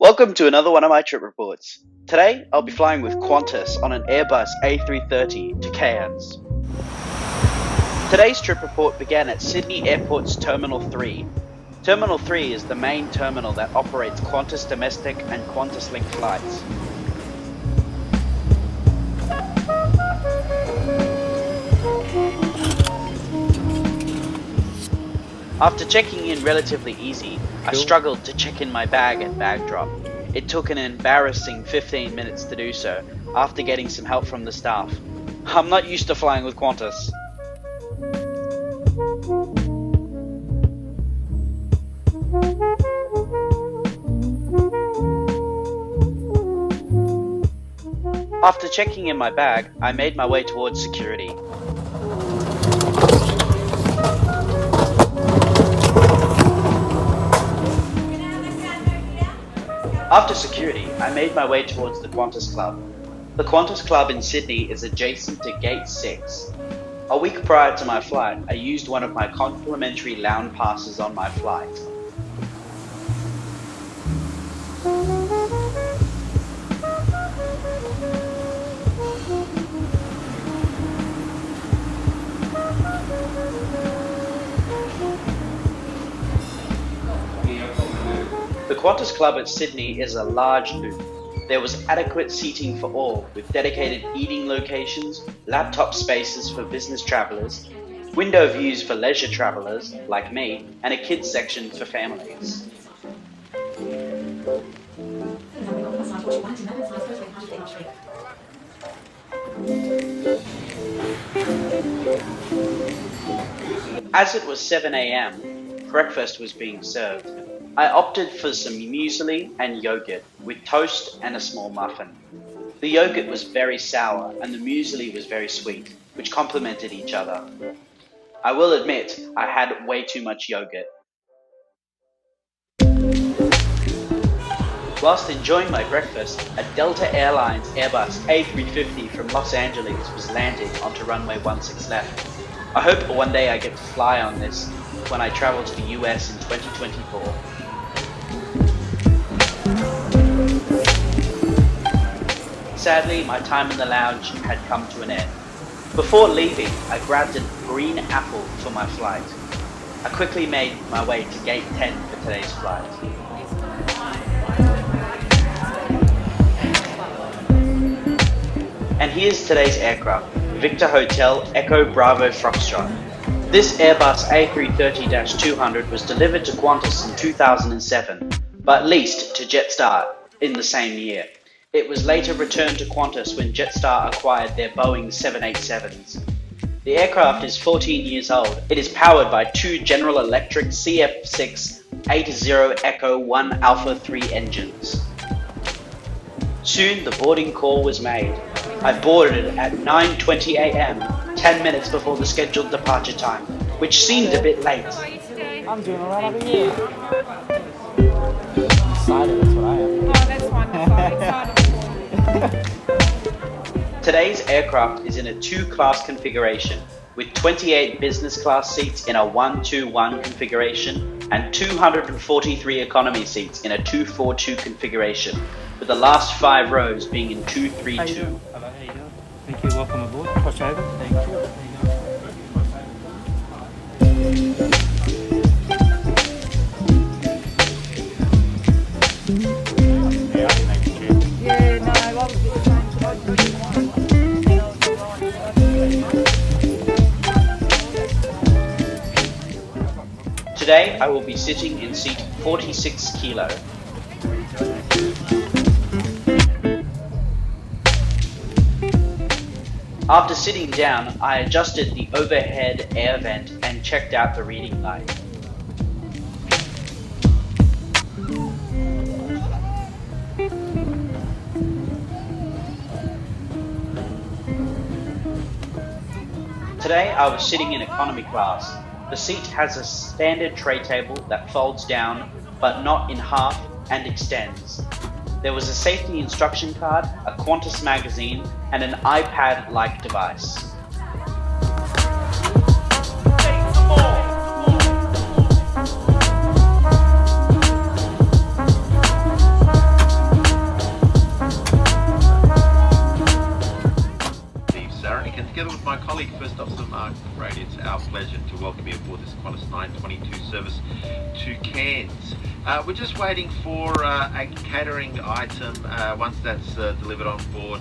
Welcome to another one of my trip reports. Today, I'll be flying with Qantas on an Airbus A330 to Cairns. Today's trip report began at Sydney Airport's Terminal 3. Terminal 3 is the main terminal that operates Qantas domestic and Qantas Link flights. After checking in relatively easy, I struggled to check in my bag at bag drop. It took an embarrassing 15 minutes to do so, after getting some help from the staff. I'm not used to flying with Qantas. After checking in my bag, I made my way towards security. After security, I made my way towards the Qantas Club. The Qantas Club in Sydney is adjacent to Gate 6. A week prior to my flight, I used one of my complimentary lounge passes on my flight. The Qantas Club at Sydney is a large loop. There was adequate seating for all, with dedicated eating locations, laptop spaces for business travellers, window views for leisure travellers, like me, and a kids section for families. As it was 7 a.m, breakfast was being served. I opted for some muesli and yogurt, with toast and a small muffin. The yogurt was very sour and the muesli was very sweet, which complemented each other. I will admit, I had way too much yogurt. Whilst enjoying my breakfast, a Delta Airlines Airbus A350 from Los Angeles was landing onto runway 16 left. I hope one day I get to fly on this when I travel to the US in 2024. Sadly, my time in the lounge had come to an end. Before leaving, I grabbed a green apple for my flight. I quickly made my way to Gate 10 for today's flight. And here's today's aircraft, Victor Hotel Echo Bravo Foxtrot. This Airbus A330-200 was delivered to Qantas in 2007, but leased to Jetstar in the same year. It was later returned to Qantas when Jetstar acquired their Boeing 787s. The aircraft is 14 years old. It is powered by two General Electric CF6-80 Echo 1 Alpha 3 engines. Soon the boarding call was made. I boarded at 9:20 a.m, 10 minutes before the scheduled departure time, which seemed a bit late. I'm doing alright over here. I'm excited, that's what I am. Oh, that's wonderful. Excited. Today's aircraft is in a two-class configuration, with 28 business class seats in a 1-2-1 configuration and 243 economy seats in a 2-4-2 configuration, with the last 5 rows being in 2-3-2. Hello, how you doing? Thank you, welcome aboard. Push over. Thank you. Today I will be sitting in seat 46 kilo. After sitting down, I adjusted the overhead air vent and checked out the reading light. Today I was sitting in economy class. The seat has a standard tray table that folds down, but not in half, and extends. There was a safety instruction card, a Qantas magazine, and an iPad-like device. together with my colleague, First Officer Mark Brady, it's our pleasure to welcome you aboard this Qantas 922 service to Cairns. We're just waiting for a catering item. Once that's delivered on board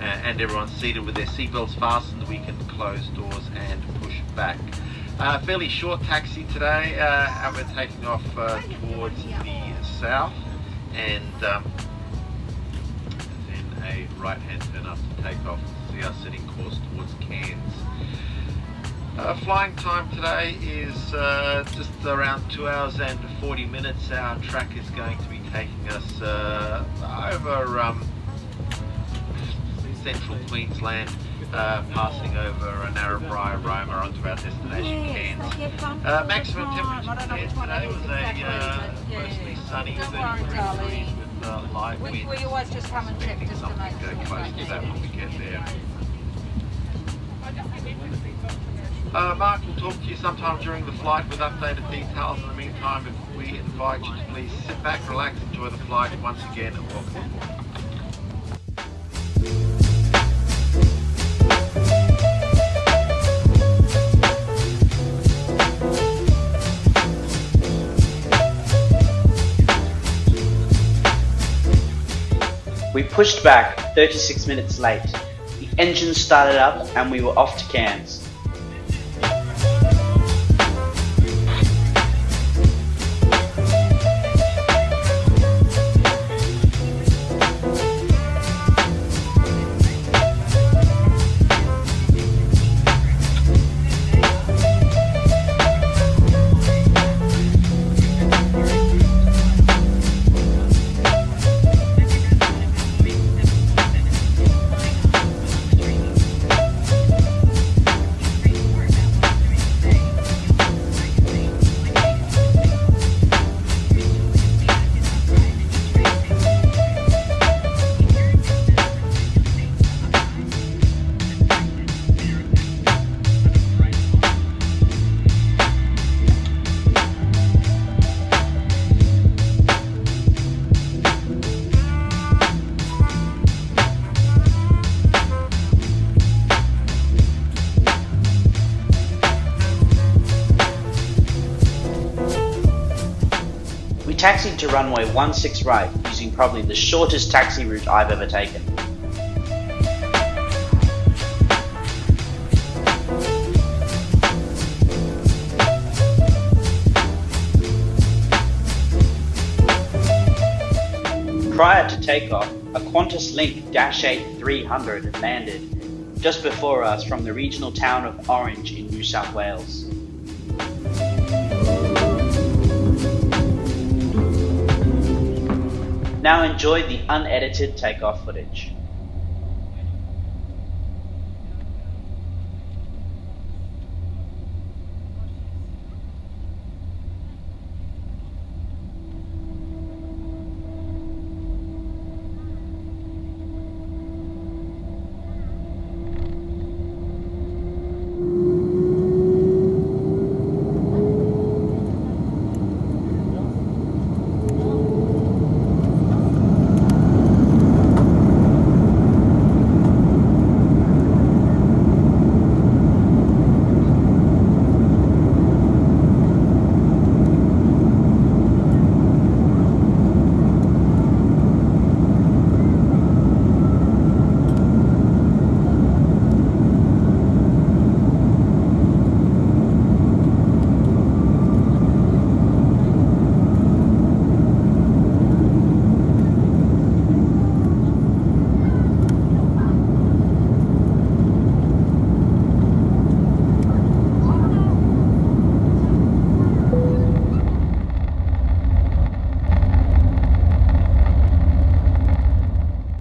and everyone's seated with their seatbelts fastened, we can close doors and push back. Fairly short taxi today, and we're taking off towards the south, and then a right-hand turn up to take off. See us setting course towards Cairns. Flying time today is just around 2 hours and 40 minutes. Our track is going to be taking us over central Queensland, passing over a Narrabri, Roma onto our destination Cairns. Maximum temperature today was a mostly sunny 30 degrees with light winds. We always just come and check just to make sure. Close to that when we get there. Mark will talk to you sometime during the flight with updated details. In the meantime, if we invite you to please sit back, relax, enjoy the flight. Once again, welcome aboard. We pushed back 36 minutes late. The engine started up and we were off to Cairns. We taxied to runway 16 right using probably the shortest taxi route I've ever taken. Prior to takeoff, a Qantas Link Dash 8 300 had landed just before us from the regional town of Orange in New South Wales. Now enjoy the unedited takeoff footage.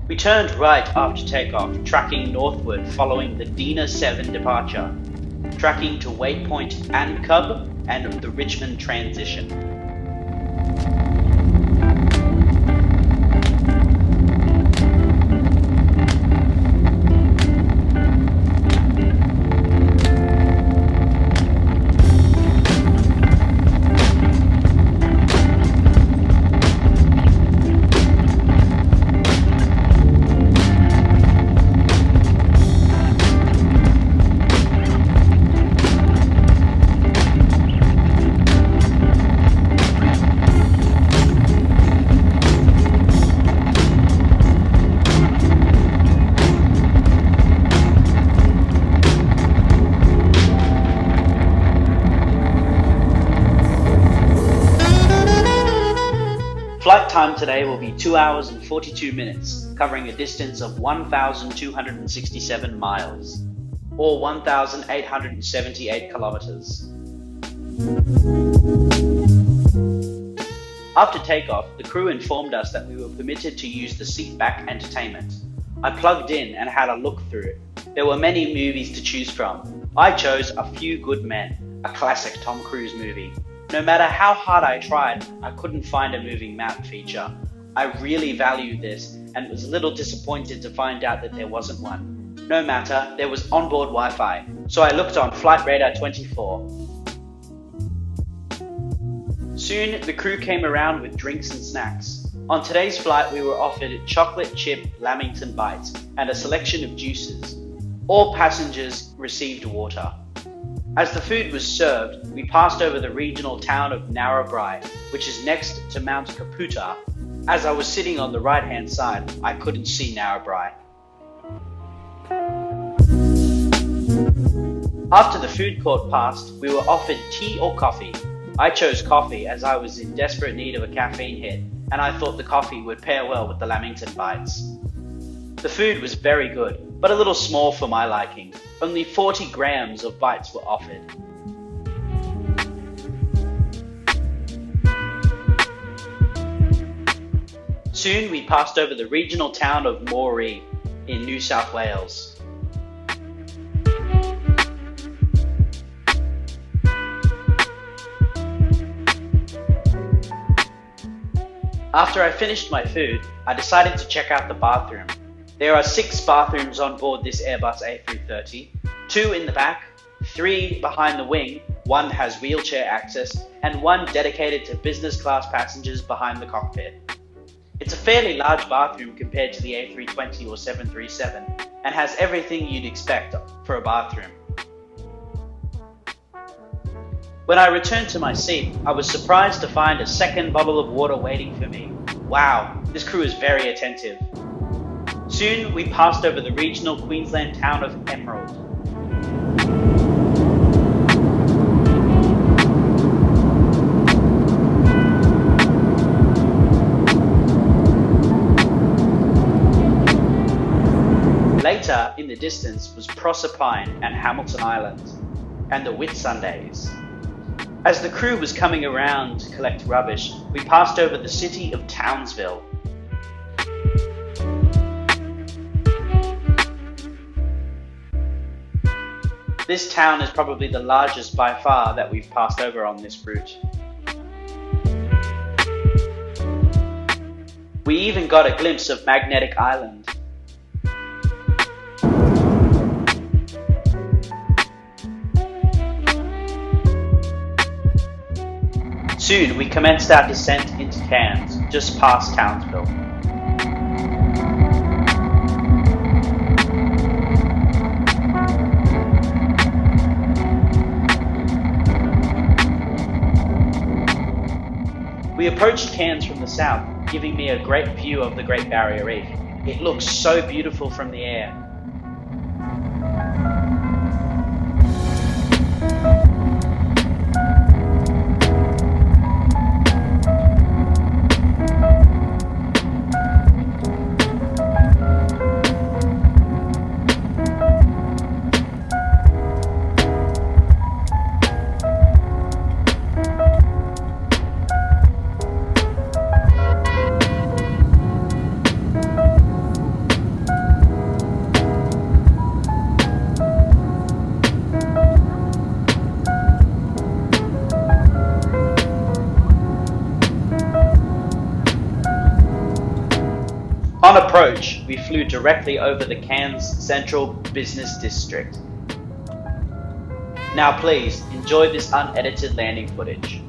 We turned right after takeoff, tracking northward following the Dina 7 departure, tracking to waypoint Ancub and the Richmond transition. today will be 2 hours and 42 minutes, covering a distance of 1,267 miles, or 1,878 kilometers. After takeoff, the crew informed us that we were permitted to use the seat-back entertainment. I plugged in and had a look through it. There were many movies to choose from. I chose A Few Good Men, a classic Tom Cruise movie. No matter how hard I tried, I couldn't find a moving map feature. I really valued this and was a little disappointed to find out that there wasn't one. No matter, there was onboard Wi-Fi, so I looked on Flight Radar 24. Soon, the crew came around with drinks and snacks. On today's flight, we were offered chocolate chip lamington bites and a selection of juices. All passengers received water. As the food was served, we passed over the regional town of Narrabri, which is next to Mount Kaputa. As I was sitting on the right-hand side, I couldn't see Narrabri. After the food court passed, we were offered tea or coffee. I chose coffee as I was in desperate need of a caffeine hit, and I thought the coffee would pair well with the lamington bites. The food was very good, but a little small for my liking. Only 40 grams of bites were offered. Soon we passed over the regional town of Moree in New South Wales. After I finished my food, I decided to check out the bathroom. There are 6 bathrooms on board this Airbus A330, 2 in the back, 3 behind the wing, 1 has wheelchair access, and 1 dedicated to business class passengers behind the cockpit. It's a fairly large bathroom compared to the A320 or 737, and has everything you'd expect for a bathroom. When I returned to my seat, I was surprised to find a second bottle of water waiting for me. Wow, this crew is very attentive. Soon, we passed over the regional Queensland town of Emerald. Later, in the distance, was Proserpine and Hamilton Island, and the Whitsundays. As the crew was coming around to collect rubbish, we passed over the city of Townsville. This town is probably the largest by far that we've passed over on this route. We even got a glimpse of Magnetic Island. Soon we commenced our descent into Cairns, just past Townsville. We approached Cairns from the south, giving me a great view of the Great Barrier Reef. It looks so beautiful from the air. On approach, we flew directly over the Cairns Central Business District. Now please, enjoy this unedited landing footage.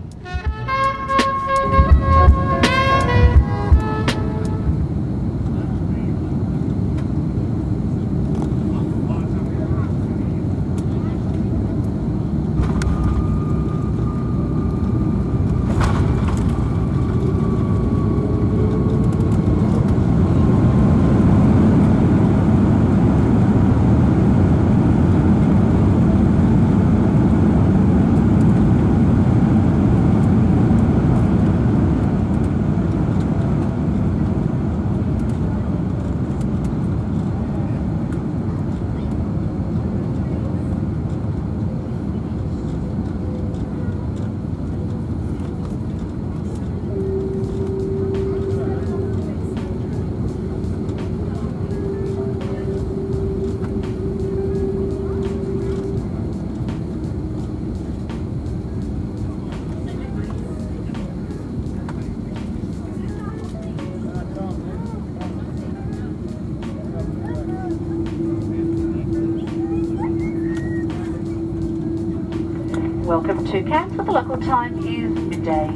Welcome to Cairns, the local time is midday.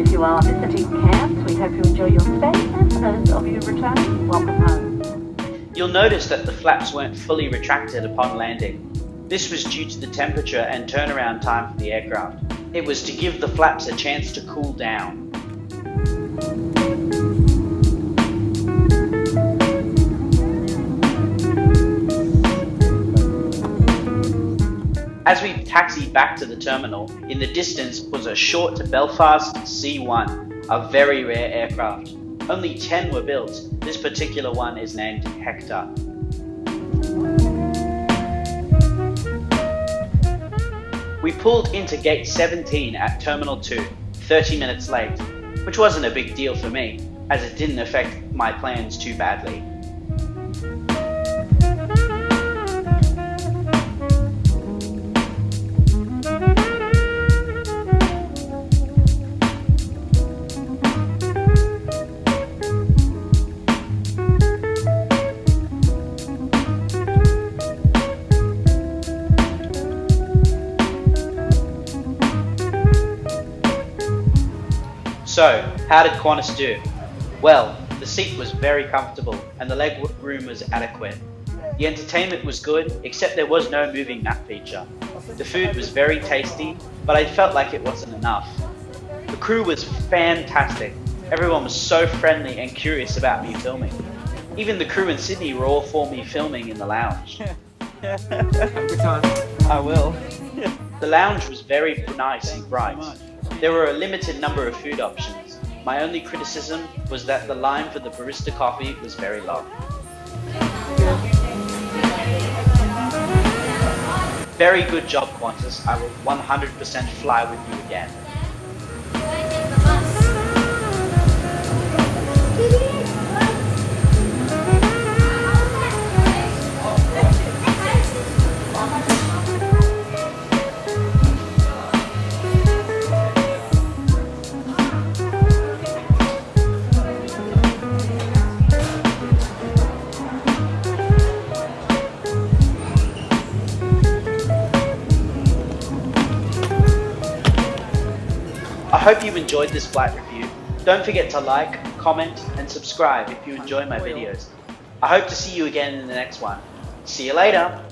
If you are visiting Cairns, we hope you enjoy your stay, and for those of you returning, welcome home. You'll notice that the flaps weren't fully retracted upon landing. This was due to the temperature and turnaround time for the aircraft. It was to give the flaps a chance to cool down. As we taxied back to the terminal, in the distance was a short to Belfast C1, a very rare aircraft. Only 10 were built. This particular one is named Hector. We pulled into gate 17 at Terminal 2, 30 minutes late, which wasn't a big deal for me, as it didn't affect my plans too badly. So, how did Qantas do? Well, the seat was very comfortable and the leg room was adequate. The entertainment was good, except there was no moving map feature. The food was very tasty, but I felt like it wasn't enough. The crew was fantastic. Everyone was so friendly and curious about me filming. Even the crew in Sydney were all for me filming in the lounge. Have a good time. I will. The lounge was very nice and bright. There were a limited number of food options. My only criticism was that the line for the barista coffee was very long. Very good job, Qantas. I will 100% fly with you again. I hope you enjoyed this flight review. Don't forget to like, comment and subscribe if you enjoy my videos. I hope to see you again in the next one. See you later!